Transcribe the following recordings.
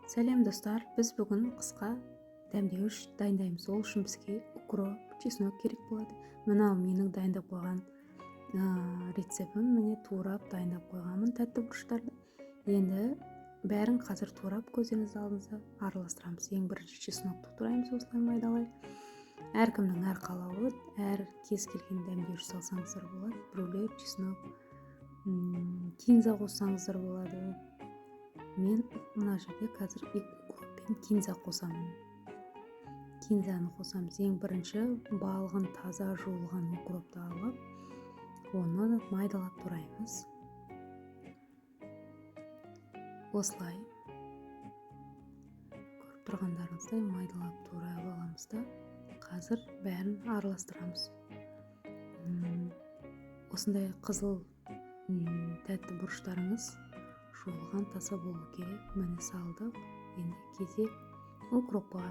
Сәлем достар, біз бүгін қысқа дәмдеуіш дайындаймыз. Ол үшін бізге укроп, чеснок керек болады. Мынау менің дайындап қойған рецептім. Міне турап дайындап қойғанмын тәтті бұрыштарды. Енді бәрін қазір турап көзіңіз алдыңызда араластырамыз. Ең бірінші чеснокты тураймыз, осылай майдалай. Әркімнің әр қалауы, әр кез келген дәмдеуіш салсаңыздар болады. Біреулер чеснок, кинза қоссаңыздар болады. Мен мына жерде қазір укроп пен кинза қосамын. Кинзаны қосамыз. Ең бірінші балғын, таза жуылған укропты алып, оны майдалап тураймыз. Осылай көріп тұрғандарыңыздай майдалап турап аламыз да, қазір бәрін араластырамыз. Осындай қызыл тәтті бұрыштарыңыз жуылған таза болу керек. Міне салдық. Енді кезек укропқа.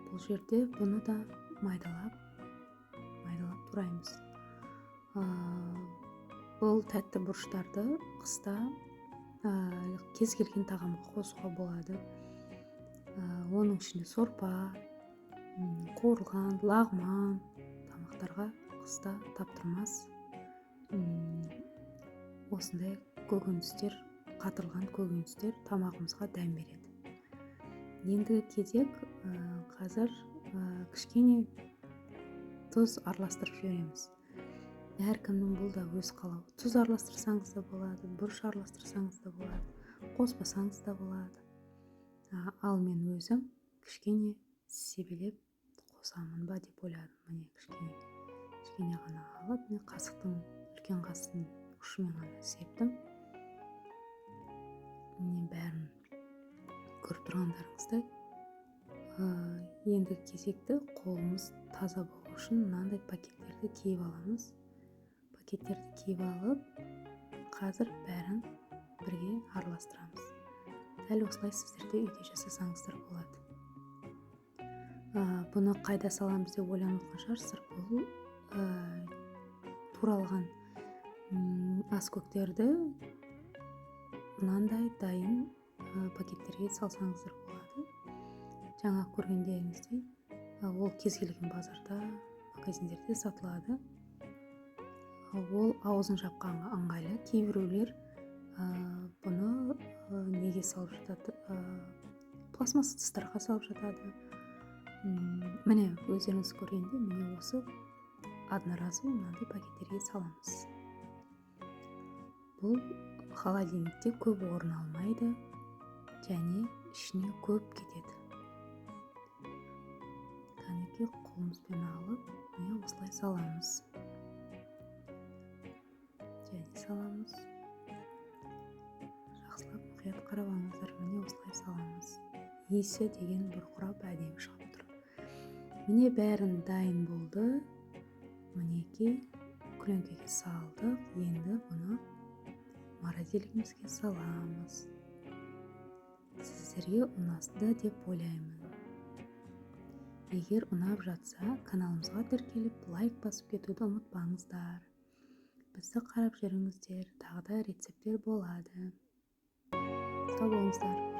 Бұл жерде бұны да майдалап тураймыз. Бұл тәтті бұрыштарды қыста кез келген тағамға қосуға болады. Оның ішінде сорпа, қуырылған, лағман тамақтарға қыста таптырмас. Осындай көкөністер, қатырылған көкөністер тамағымызға дәм береді. Ендігі кезек қазір кішкене тұз араластырып жібереміз. Әркімнің бұл да өз қалауы. Тұз араластырсаңыз да болады, бұрыш араластырсаңыз да болады, қоспасаңыз да болады. Ал мен өзім кішкене себелеп қосамын ба деп ойладым. Міне кішкене ғана алып, қасықтың үлкен қасықтың ұшымен ғана септім. Міне бәрін көріп тұрғандарыңыздай. Енді кезекті қолымыз таза болу үшін мынандай пакеттерді киіп аламыз. Пакеттерді киіп алып, қазір бәрін бірге араластырамыз. Дәл осылай сіздерде үйде жасасаңыздар болады. Бұны қайда саламыз деп ойланып отырған шығарсыздар. Бұл туралған аскөктерді мынандай дайын пакеттерге салсаңыздар болады. Жаңа көргендеріңіздей, ол кез келген базарда, магазиндерде сатылады. Ол аузын жапқанға ыңғайлы. Кейбіреулер бұны неге салып жатады? Пластмасс ыдыстарға салып жатады. Міне өздеріңіз көргенде, міне осы одноразовый мынандай пакеттерге саламыз. Бұл холодильникте көп орын алмайды және ішіне көп кетеді. Кәнекей қолымызбен алып, міне осылай саламыз. Және саламыз. Жақсылап мұқият қарап алыңыздар, міне осылай саламыз. Иісі деген бұрқырап әдемі шығып тұр. Міне бәрін дайын болды. Мінекей көлеңкеге салдық. Енді бұны морозильнигімізге саламыз. Сіздерге ұнасты деп ойлаймын. Егер ұнап жатса, каналымызға тіркеліп, лайк басып кетуді ұмытпаңыздар. Бізді қарап жүріңіздер, тағы да рецепттер болады. Сау болыңыздар.